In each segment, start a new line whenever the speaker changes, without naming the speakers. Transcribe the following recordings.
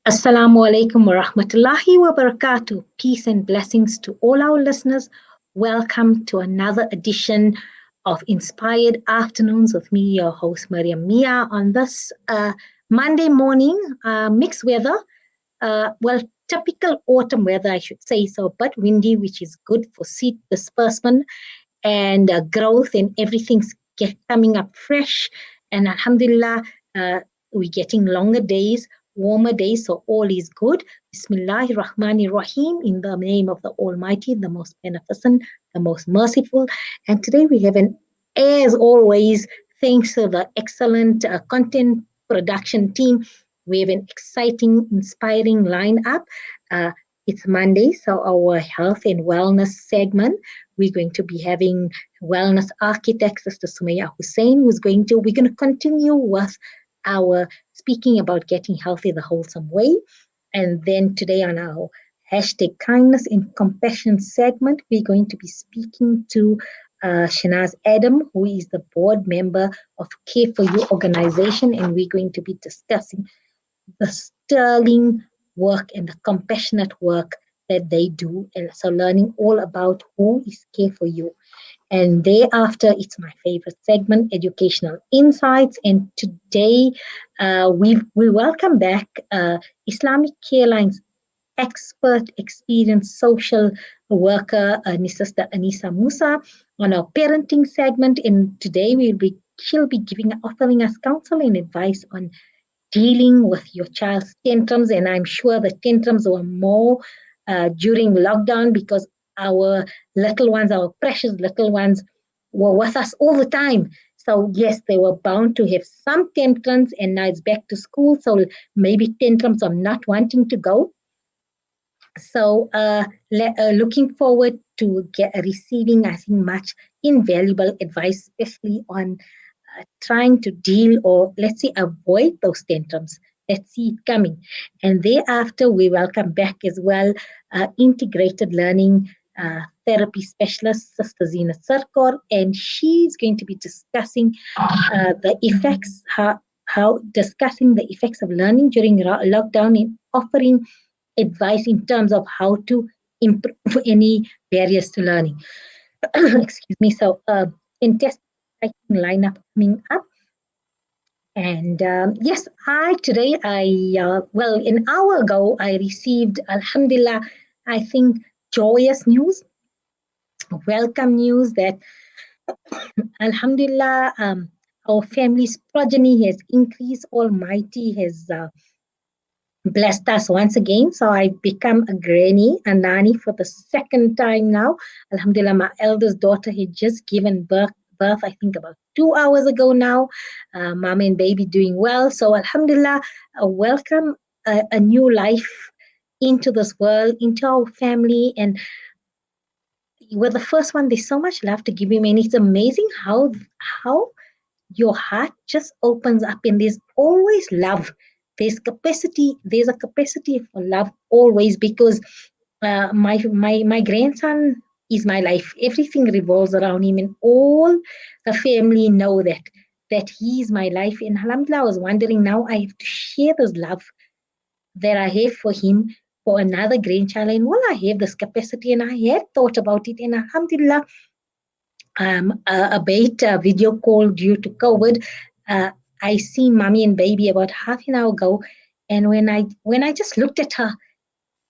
Assalamu alaikum wa rahmatullahi wa barakatuh. Peace and blessings to all our listeners. Welcome to another edition of Inspired Afternoons with me, your host, Mariam Mia, on this Monday morning, mixed weather. Typical autumn weather, I should say so, but windy, which is good for seed disbursement and growth, and everything's coming up fresh. And Alhamdulillah, we're getting longer days, warmer days, so all is good. Bismillahir Rahmanir Rahim, in the name of the Almighty, the most beneficent, the most merciful. And today we have as always, thanks to the excellent content production team, we have an exciting, inspiring lineup. It's Monday, so our health and wellness segment, we're going to be having wellness architect, Sister Sumaiya Hoosen, we're going to continue with our speaking about getting healthy the wholesome way. And then today on our hashtag kindness and compassion segment, we're going to be speaking to Shanaz Adam, who is the board member of Care for You organization, and we're going to be discussing the sterling work and the compassionate work that they do. And so learning all about who is Care for You. And thereafter, it's my favorite segment, Educational Insights. And today, we welcome back Islamic Care Line's expert, experienced social worker, Sister Anisa Musa, on our parenting segment. And today, she'll be offering us counsel and advice on dealing with your child's tantrums. And I'm sure the tantrums were more during lockdown because our little ones, our precious little ones, were with us all the time. So yes, they were bound to have some tantrums, and now it's back to school. So maybe tantrums of not wanting to go. So looking forward to receiving, I think, much invaluable advice, especially on trying to deal or let's say avoid those tantrums. Let's see it coming. And thereafter, we welcome back as well integrated learning therapy specialist, Sister Zina Sarkor, and she's going to be discussing the effects, how discussing the effects of learning during lockdown and offering advice in terms of how to improve any barriers to learning. Excuse me. So, fantastic lineup coming up. And yes, an hour ago, I received, Alhamdulillah, I think, joyous news, welcome news that, Alhamdulillah, our family's progeny has increased. Almighty has blessed us once again. So I've become a granny, a nanny for the second time now. Alhamdulillah, my eldest daughter had just given birth, I think about 2 hours ago now. Mama and baby doing well. So Alhamdulillah, welcome a new life into this world, into our family. And you were the first one. There's so much love to give him. And it's amazing how your heart just opens up, and there's always love. There's a capacity for love always, because my grandson is my life. Everything revolves around him, and all the family know that he is my life. And Alhamdulillah, I was wondering, now I have to share this love that I have for him for another grandchild. And I have this capacity, and I had thought about it, and Alhamdulillah, a beta video call due to COVID. I seen mommy and baby about half an hour ago, and when I just looked at her,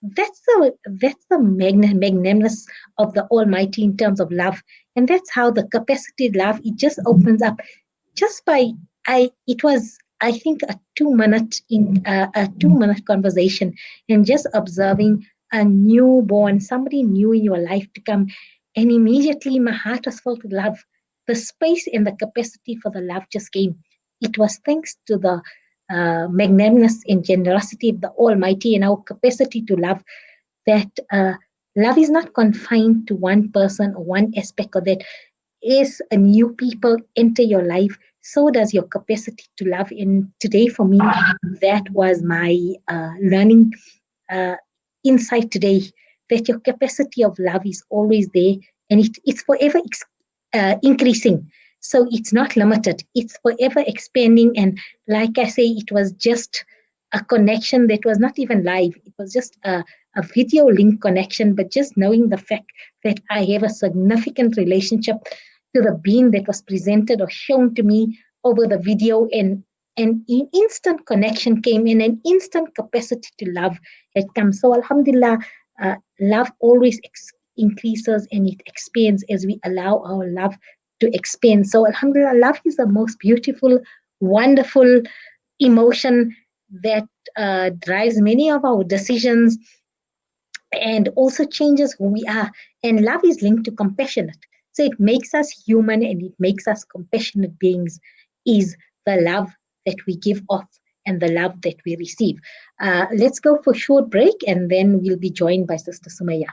that's the magnanimous of the Almighty in terms of love, and that's how the capacity of love, it just opens up just by it was, I think, a 2 minute conversation, and just observing a newborn, somebody new in your life to come. And immediately my heart was filled with love. The space and the capacity for the love just came. It was thanks to the magnanimous and generosity of the Almighty and our capacity to love, that love is not confined to one person or one aspect of that. As a new people enter your life, so does your capacity to love. And today for me, that was my learning insight today, that your capacity of love is always there, and it's forever increasing. So it's not limited, it's forever expanding. And like I say, it was just a connection that was not even live. It was just a video link connection, but just knowing the fact that I have a significant relationship to the being that was presented or shown to me over the video, and an instant connection came in, an instant capacity to love had come. So alhamdulillah, love always increases and it expands as we allow our love to expand. So alhamdulillah, love is the most beautiful, wonderful emotion that drives many of our decisions and also changes who we are. And love is linked to compassionate. So it makes us human and it makes us compassionate beings, is the love that we give off and the love that we receive. Let's go for a short break and then we'll be joined by Sister Sumaiya.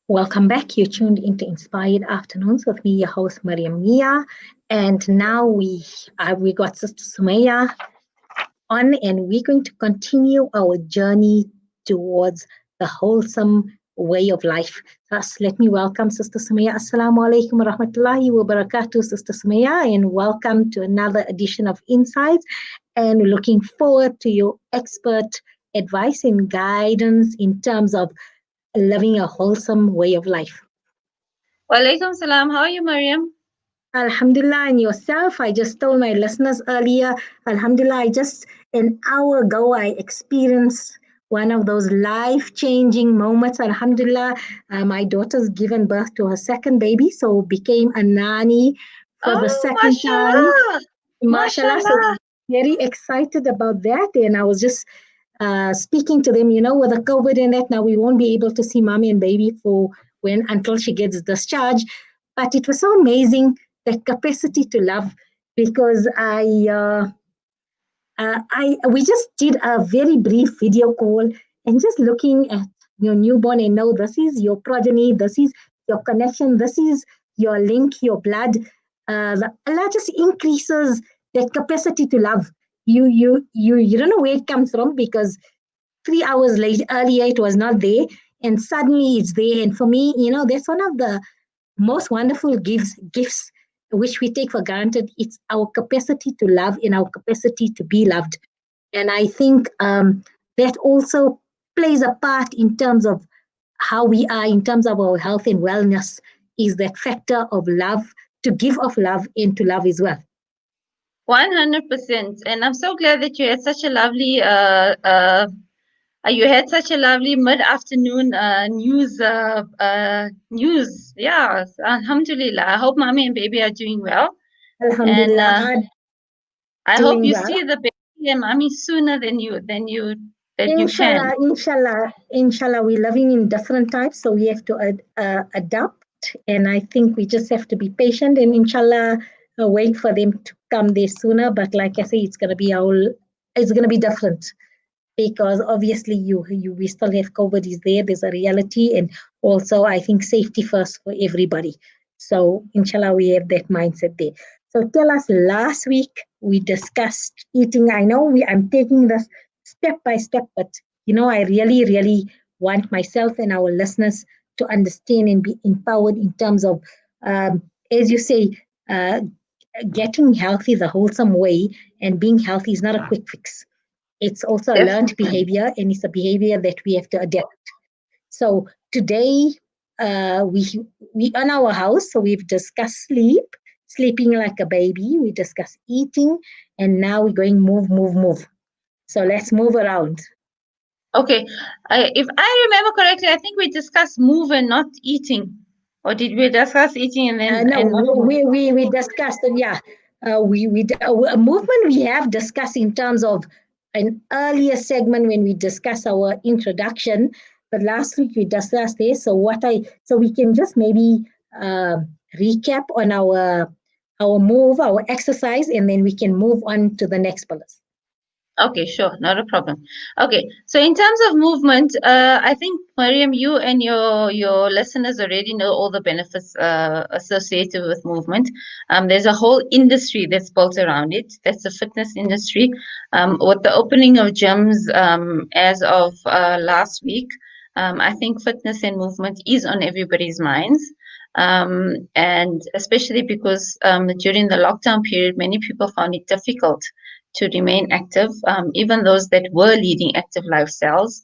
Welcome back. You're tuned into Inspired Afternoons with me, your host Mariam Mia, and now we got Sister Sumaiya on, and we're going to continue our journey towards the wholesome way of life. Thus, let me welcome Sister Sumaiya. Assalamu alaikum wa rahmatullahi wa barakatuh, Sister Sumaiya, and welcome to another edition of Insights. and looking forward to your expert advice and guidance in terms of living a wholesome way of life.
Walaikum salam. How are you, Mariam?
Alhamdulillah, and yourself? I just told my listeners earlier, Alhamdulillah, an hour ago, I experienced one of those life changing moments. Alhamdulillah, my daughter's given birth to her second baby, so became a nanny for the
Oh,
second time.
mashallah.
MashaAllah, so
Mashallah.
very excited about that. And I was just speaking to them, with the COVID and that, now we won't be able to see mommy and baby for until she gets discharged. But it was so amazing, that capacity to love, because we just did a very brief video call, and just looking at your newborn, and know this is your progeny, this is your connection, this is your link, your blood. Allah just increases that capacity to love. You don't know where it comes from, because 3 hours earlier it was not there, and suddenly it's there. And for me, that's one of the most wonderful gifts which we take for granted. It's our capacity to love and our capacity to be loved. And I think that also plays a part in terms of how we are, in terms of our health and wellness, is that factor of love, to give of love and to love as well.
100%. And I'm so glad that you had such a lovely mid-afternoon news. Yeah, alhamdulillah. I hope mommy and baby are doing well. And
Alhamdulillah,
I hope
doing
you
well.
see the baby and mommy sooner than you
Inshallah,
can.
inshallah, we're living in different types, so we have to adapt. And I think we just have to be patient, and inshallah, wait for them to come there sooner. But like I say, it's going to be different, because obviously we still have COVID is there. There's a reality, and also I think safety first for everybody. So inshallah, we have that mindset there. So tell us, last week we discussed eating. I know I'm taking this step by step, but I really, really want myself and our listeners to understand and be empowered in terms of, as you say, uh, getting healthy the wholesome way. And being healthy is not a quick fix. It's also a learned behavior, and it's a behavior that we have to adapt. So today, we on our house, so we've discussed sleeping like a baby. We discussed eating, and now we're going move, move, move. So let's move around.
Okay. If I remember correctly, I think we discussed move and not eating. Or did we discuss eating and then
No,
and not move?
we discussed, yeah, a movement we have discussed in terms of an earlier segment when we discussed our introduction, but last week we discussed this. So we can just maybe uh, recap on our exercise, and then we can move on to the next pillars.
Okay, sure, not a problem. Okay, so in terms of movement, I think Mariam, you and your listeners already know all the benefits associated with movement. There's a whole industry that's built around it. That's the fitness industry. With the opening of gyms as of last week, I think fitness and movement is on everybody's minds. And especially because during the lockdown period, many people found it difficult to remain active. Even those that were leading active lifestyles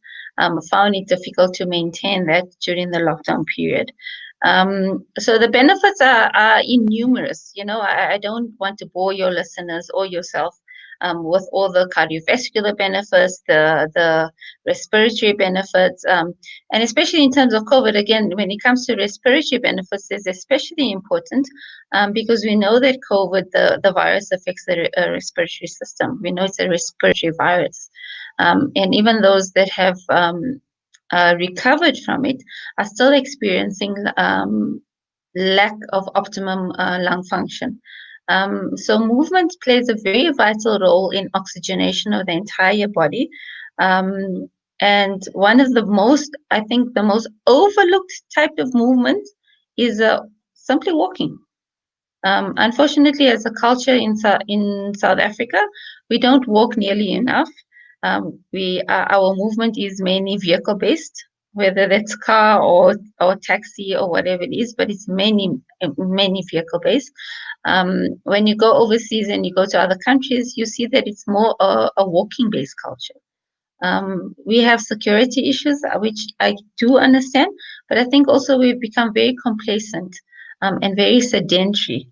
found it difficult to maintain that during the lockdown period. So the benefits are innumerous. I don't want to bore your listeners or yourself with all the cardiovascular benefits, the respiratory benefits, and especially in terms of COVID. Again, when it comes to respiratory benefits, is especially important because we know that COVID, the virus affects the respiratory system. We know it's a respiratory virus, and even those that have recovered from it are still experiencing lack of optimum lung function. So movement plays a very vital role in oxygenation of the entire body. And one of I think the most overlooked type of movement is simply walking. Unfortunately, as a culture in South Africa, we don't walk nearly enough. Our movement is mainly vehicle based, whether that's car or taxi or whatever it is, but it's mainly vehicle based. When you go overseas and you go to other countries, you see that it's more a walking-based culture. We have security issues, which I do understand, but I think also we've become very complacent and very sedentary.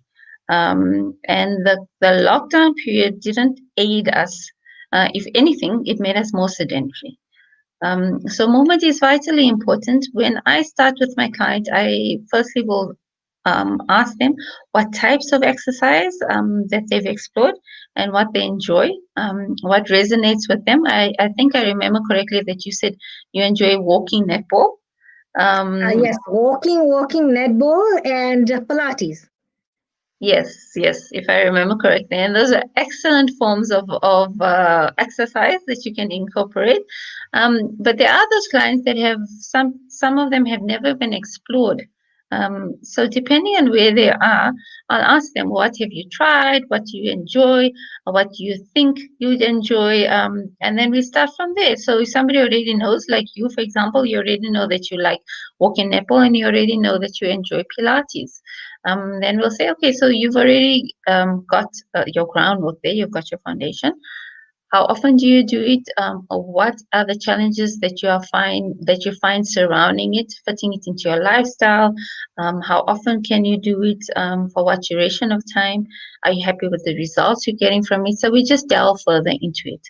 And the lockdown period didn't aid us. If anything, it made us more sedentary. So movement is vitally important. When I start with my client, I firstly will ask them what types of exercise that they've explored and what they enjoy, what resonates with them. I think I remember correctly that you said you enjoy walking netball.
Yes, walking, netball, and Pilates.
Yes, if I remember correctly. And those are excellent forms of exercise that you can incorporate. But there are those clients that have some of them have never been explored. So depending on where they are, I'll ask them, what have you tried? What do you enjoy? Or what do you think you'd enjoy? And then we start from there. So if somebody already knows, like you, for example, you already know that you like walking netball and you already know that you enjoy Pilates. Then we'll say, okay, so you've already got your groundwork there, you've got your foundation. How often do you do it? Or what are the challenges that you find surrounding it, fitting it into your lifestyle? How often can you do it? For what duration of time? Are you happy with the results you're getting from it? So we just delve further into it.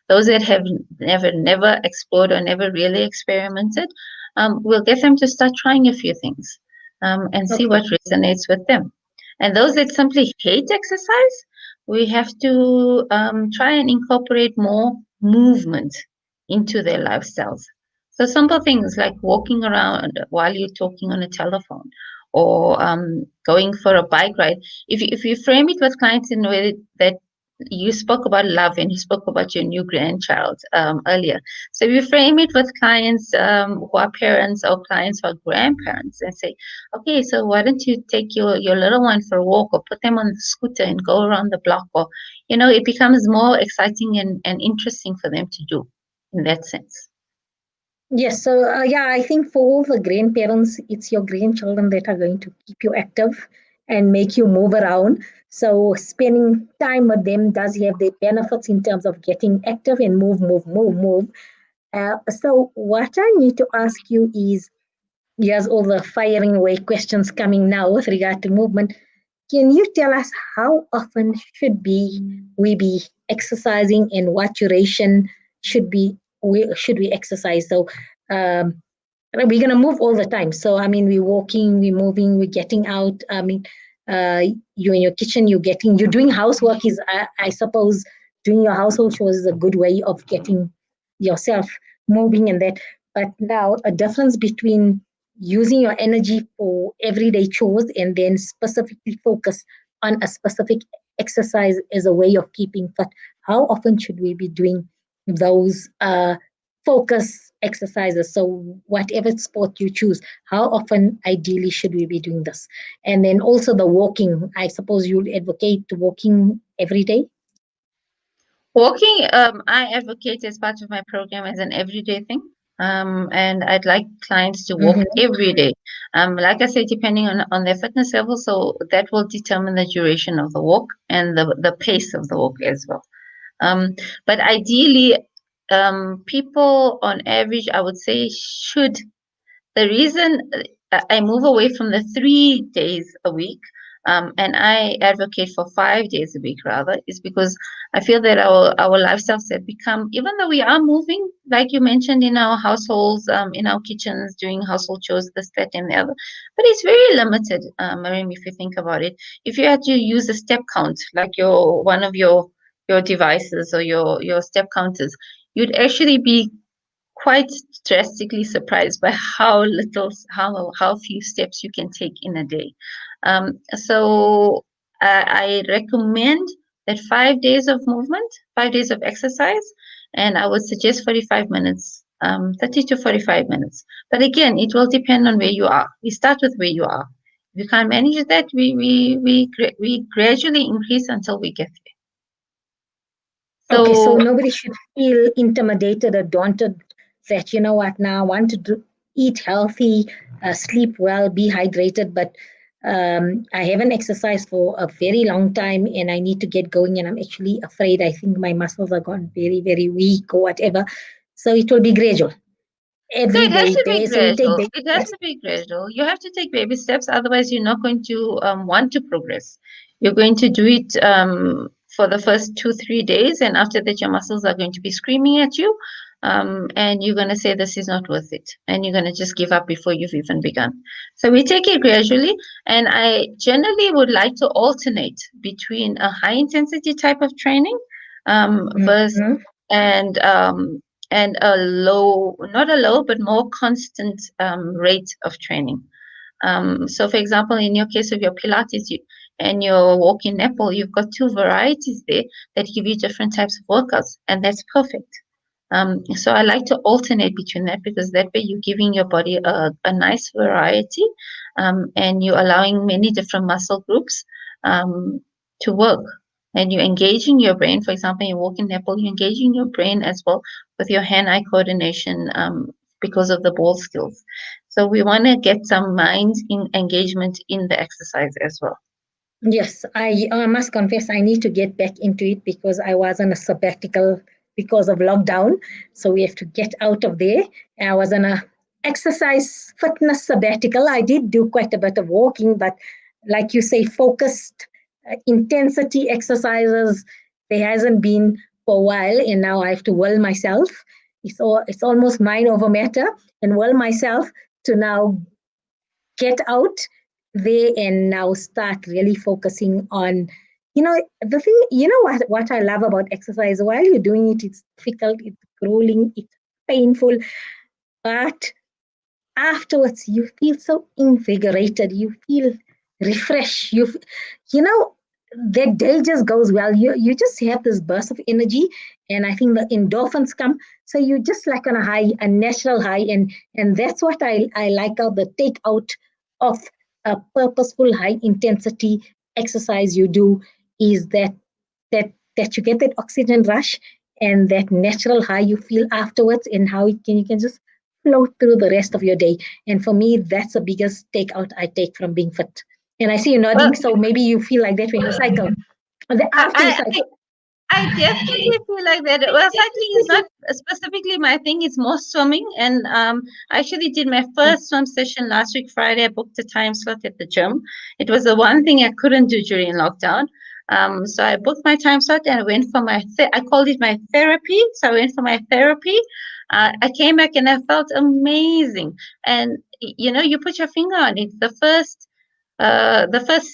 Those that have never explored or never really experimented, we'll get them to start trying a few things and see
Okay.
what resonates with them. And those that simply hate exercise, we have to try and incorporate more movement into their lifestyles. So simple things like walking around while you're talking on a telephone or going for a bike ride. If you frame it with clients in a way that you spoke about love and you spoke about your new grandchild earlier. So if you frame it with clients who are parents or clients who are grandparents and say, okay, so why don't you take your little one for a walk or put them on the scooter and go around the block, or, it becomes more exciting and interesting for them to do in that sense.
Yes, so yeah, I think for all the grandparents, it's your grandchildren that are going to keep you active and make you move around. So spending time with them does have the benefits in terms of getting active and move. So what I need to ask you is, here's all the firing away questions coming now with regard to movement. Can you tell us how often we be exercising and what duration should we exercise? So we're going to move all the time. So I mean, we're walking, we're moving, we're getting out. I mean, you're in your kitchen, you're doing housework. I suppose doing your household chores is a good way of getting yourself moving and that. But now a difference between using your energy for everyday chores and then specifically focus on a specific exercise as a way of keeping fit. How often should we be doing those focus exercises? So whatever sport you choose, how often ideally should we be doing this? And then also the walking. I suppose you'll advocate walking every day.
Walking, I advocate as part of my program as an everyday thing. And I'd like clients to walk
Mm-hmm.
every day. Like I said, depending on their fitness level, so that will determine the duration of the walk and the pace of the walk as well. But ideally, people on average, I would say, should. The reason I move away from the 3 days a week, and I advocate for 5 days a week rather, is because I feel that our lifestyles have become, even though we are moving, like you mentioned, in our households, in our kitchens, doing household chores, this, that, and the other, but it's very limited, Mariam, if you think about it. If you had to use a step count, like one of your devices or your step counters, you'd actually be quite drastically surprised by how few steps you can take in a day. So I recommend that 5 days of movement, 5 days of exercise, and I would suggest 45 minutes, 30 to 45 minutes. But again, it will depend on where you are. We start with where you are. If you can't manage that, we gradually increase until we get there.
Okay, so
So
nobody should feel intimidated or daunted that, you know what, now I want to eat healthy, sleep well, be hydrated, but I haven't exercised for a very long time and I need to get going. And I'm actually afraid I think my muscles are gone very, very weak or whatever. So it will be gradual
So
every
it has
day.
to be
So we take
gradual.
baby
It has
steps.
to be gradual. You have to take baby steps, otherwise you're not going to want to progress. You're going to do it for the first 2, 3 days, and after that, your muscles are going to be screaming at you, and you're going to say this is not worth it, and you're going to just give up before you've even begun. So we take it gradually, and I generally would like to alternate between a high intensity type of training, versus
Mhm.
and a low, not a low, but more constant rate of training. So, for example, in your case of your Pilates and your walking Nepal, you've got two varieties there that give you different types of workouts, and that's perfect. So I like to alternate between that because that way you're giving your body a nice variety, and you're allowing many different muscle groups to work. And you're engaging your brain. For example, you walk in Nepal, you're engaging your brain as well with your hand-eye coordination, because of the ball skills. So we want to get some mind engagement in the exercise as well.
Yes, I must confess I need to get back into it because I was on a sabbatical because of lockdown. So we have to get out of there. I was on a exercise fitness sabbatical. I did do quite a bit of walking, but like you say, focused intensity exercises there hasn't been for a while, and now I have to will myself. It's almost mind over matter, and will myself to now get out there and now start really focusing on the thing. What I love about exercise, while you're doing it, it's difficult, it's grueling, it's painful, but afterwards you feel so invigorated, you feel refreshed, you know that day just goes well. You just have this burst of energy, and I think the endorphins come, so you just like on a high, a natural high, and that's what I like out the take out of a purposeful high intensity exercise you do, is that you get that oxygen rush and that natural high you feel afterwards, and how you can just float through the rest of your day. And for me, that's the biggest takeout I take from being fit. And I see you
Well,
nodding, so maybe you feel like that when you cycle. After you
I,
cycle.
I definitely feel like that. Well, cycling is not specifically my thing. It's more swimming. And I actually did my first swim session last week, Friday. I booked a time slot at the gym. It was the one thing I couldn't do during lockdown. So I booked my time slot and I went for I called it my therapy. So I went for my therapy. I came back and I felt amazing. And, you put your finger on it. The first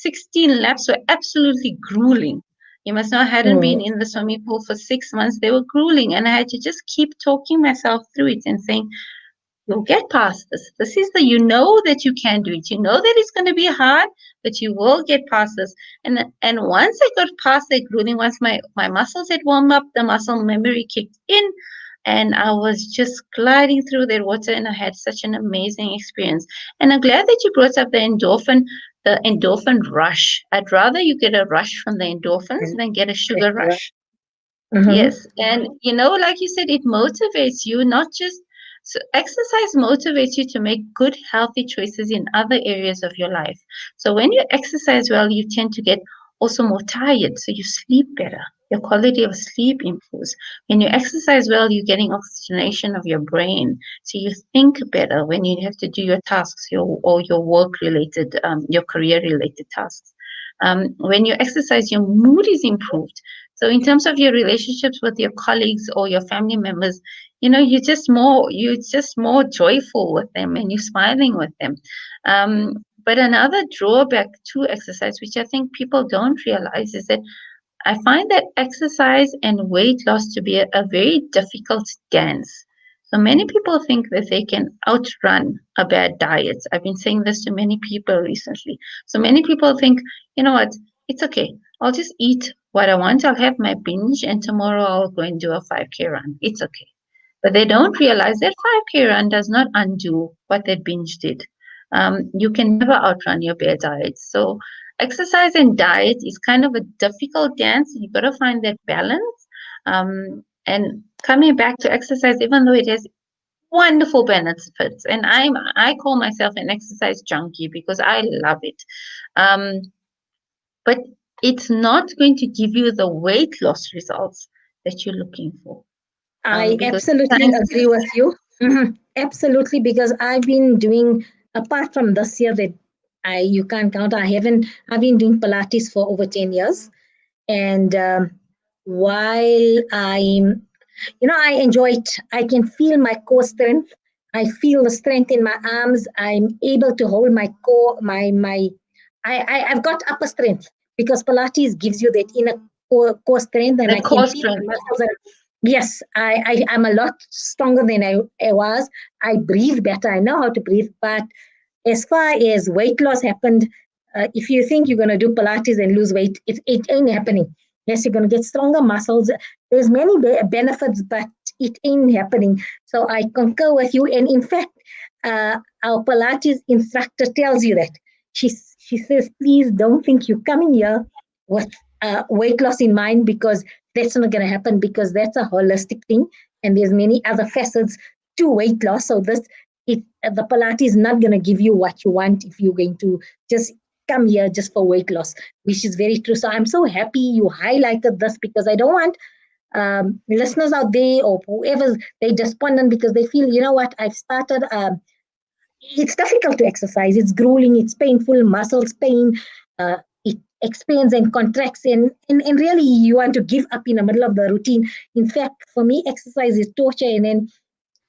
16 laps were absolutely grueling. You must know I hadn't been
Mm,
in the swimming pool for 6 months. They were grueling, and I had to just keep talking myself through it and saying, "You'll get past this. This is that you can do it. You know that it's going to be hard, but you will get past this." And once I got past that grueling, once my muscles had warmed up, the muscle memory kicked in, and I was just gliding through that water, and I had such an amazing experience. And I'm glad that you brought up the endorphin rush. I'd rather you get a rush from the endorphins
and
than get a
that's
sugar
right.
rush.
Mm-hmm.
Yes, and like you said, it motivates you, not just so exercise motivates you to make good, healthy choices in other areas of your life. So when you exercise well, you tend to get also more tired, so you sleep better. Your quality of sleep improves. When you exercise well, you're getting oxygenation of your brain, so you think better when you have to do your tasks, or your work related, your career related tasks. When you exercise, your mood is improved. So in terms of your relationships with your colleagues or your family members, you're just more joyful with them, and you're smiling with them. But another drawback to exercise, which I think people don't realize, is that I find that exercise and weight loss to be a very difficult dance. So many people think that they can outrun a bad diet. I've been saying this to many people recently. So many people think, you know what, it's okay. I'll just eat what I want. I'll have my binge, and tomorrow I'll go and do a 5K run. It's okay. But they don't realize that 5K run does not undo what that binge did. You can never outrun your bad diet. So exercise and diet is kind of a difficult dance. You've got to find that balance. And coming back to exercise, even though it has wonderful benefits. And I call myself an exercise junkie because I love it. Um, but it's not going to give you the weight loss results that you're looking for.
I
Because
absolutely
science,
agree with you. Mhm. Absolutely, because I've been doing, apart from this year that you can't count, I've been doing Pilates for over 10 years. And while I enjoy it, I can feel my core strength. I feel the strength in my arms. I'm able to hold my core, I've got upper strength because Pilates gives you that inner core strength, and
the
I can
core
feel
strength.
my muscles. Yes, I'm a lot stronger than I was. I breathe better. I know how to breathe. But as far as weight loss happened, if you think you're going to do Pilates and lose weight, it ain't happening. Yes, you're going to get stronger muscles. There's many benefits, but it ain't happening. So I concur with you. And in fact, our Pilates instructor tells you that. She says, please don't think you're coming here with weight loss in mind, because that's not going to happen, because that's a holistic thing. And there's many other facets to weight loss. So the Pilates is not going to give you what you want if you're going to just come here just for weight loss, which is very true. So I'm so happy you highlighted this, because I don't want listeners out there or whoever, they despondent because they feel, you know what, I've started. It's difficult to exercise. It's grueling. It's painful. Muscles pain. It expands and contracts, and really you want to give up in the middle of the routine. In fact, for me, exercise is torture. And then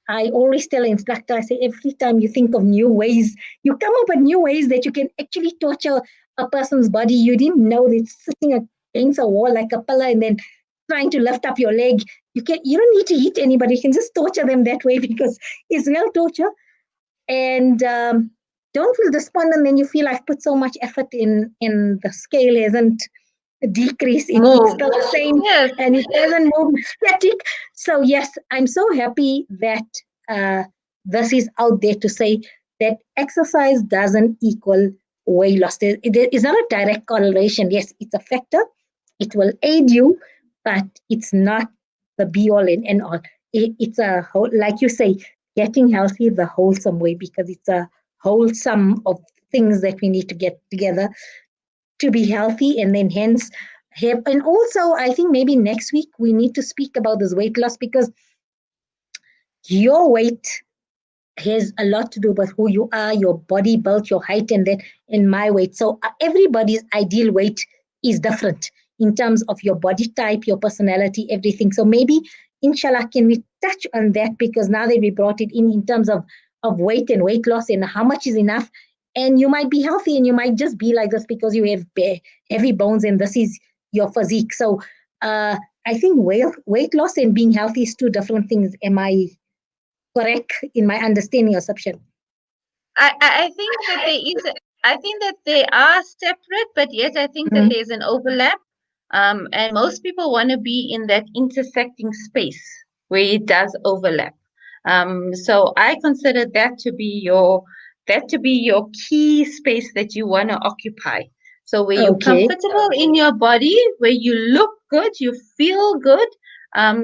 I always tell an instructor, I say, every time you think of new ways, you come up with new ways that you can actually torture a person's body. You didn't know that sitting against a wall like a pillar and then trying to lift up your leg. You don't need to hit anybody. You can just torture them that way, because it's real torture. And don't feel despondent. Then you feel I've put so much effort in the scale hasn't decreased. It's
Move.
still the same,
Yes.
and it hasn't moved, static. So yes, I'm so happy that uh, this is out there to say that exercise doesn't equal weight loss. There is not a direct correlation. Yes, it's a factor. It will aid you, but it's not the be all and end all. It's a whole, like you say, getting healthy the wholesome way, because it's a wholesome of things that we need to get together to be healthy, and then hence have. And also I think maybe next week we need to speak about this weight loss, because your weight has a lot to do with who you are, your body build, your height, and that, and my weight. So everybody's ideal weight is different in terms of your body type, your personality, everything. So maybe, inshallah, can we touch on that, because now that we brought it in terms of weight and weight loss and how much is enough. And you might be healthy and you might just be like this because you have heavy bones and this is your physique. So I think weight loss and being healthy is two different things. Am I correct in my understanding or assumption?
I think that there is. I think that they are separate, but yet I think that
Mm.
there's an overlap. And most people want to be in that intersecting space where it does overlap. So I consider that to be your key space that you want to occupy. So where you're
Okay.
comfortable in your body, where you look good, you feel good,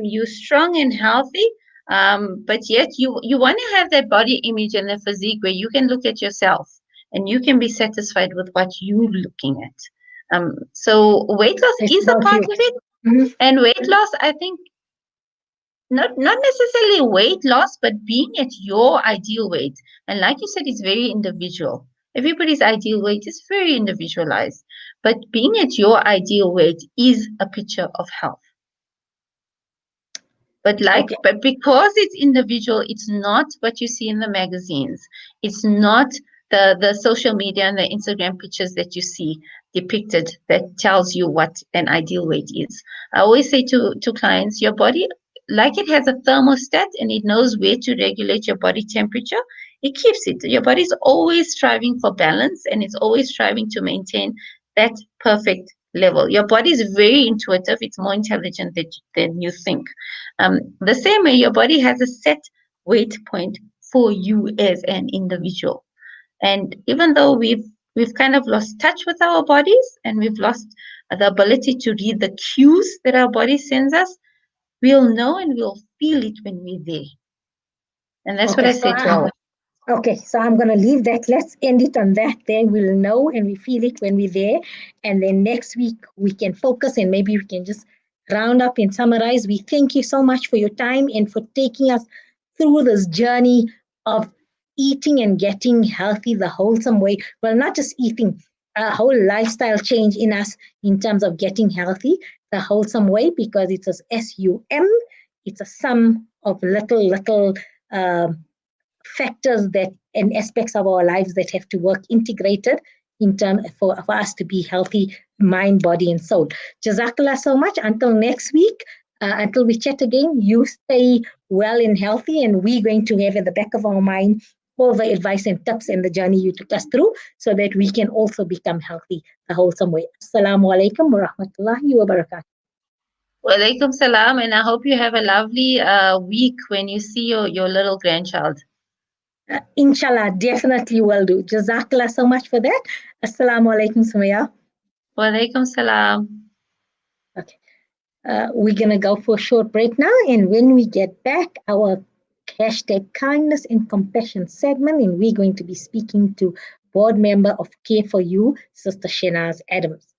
you're strong and healthy, but yet you want to have that body image and the physique where you can look at yourself and you can be satisfied with what you're looking at. So weight loss
It's
is a
about
part
you.
of it,
Mhm.
and weight loss, I think, not necessarily weight loss, but being at your ideal weight. And like you said, it's very individual. Everybody's ideal weight is very individualized, but being at your ideal weight is a picture of health.
Okay.
But because it's individual, it's not what you see in the magazines. It's not the social media and the Instagram pictures that you see depicted that tells you what an ideal weight is. I always say to clients, your body, like it has a thermostat and it knows where to regulate your body temperature, it keeps it. Your body's always striving for balance and it's always striving to maintain that perfect level. Your body is very intuitive, it's more intelligent than you think. The same way, your body has a set weight point for you as an individual. And even though we've kind of lost touch with our bodies and we've lost the ability to read the cues that our body sends us, we'll know and we'll feel it when we're there. And that's what
Okay,
I
so
say to all.
okay, so I'm going to leave that. Let's end it on that. There we'll know and we feel it when we're there. And then next week we can focus and maybe we can just round up and summarize. We thank you so much for your time and for taking us through this journey of eating and getting healthy the wholesome way. Well, not just eating, a whole lifestyle change in us in terms of getting healthy the wholesome way, because it's a SUM. It's a sum of little factors that and aspects of our lives that have to work integrated in term for us to be healthy, mind, body, and soul. Jazakallah so much. Until next week, until we chat again, you stay well and healthy, and we're going to have at the back of our mind all the advice and tips and the journey you took us through so that we can also become healthy the wholesome way. Assalamu alaikum wa rahmatullahi wa barakatuh.
Walaikum salam, and I hope you have a lovely week when you see your little grandchild.
Inshallah, definitely will do. Jazakallah so much for that. Assalamu alaikum, Sumaiya.
Walaikum salam.
Okay. We're going to go for a short break now. And when we get back, our hashtag kindness and compassion segment, and we're going to be speaking to board member of Care for You, Sister Shenaz Adams.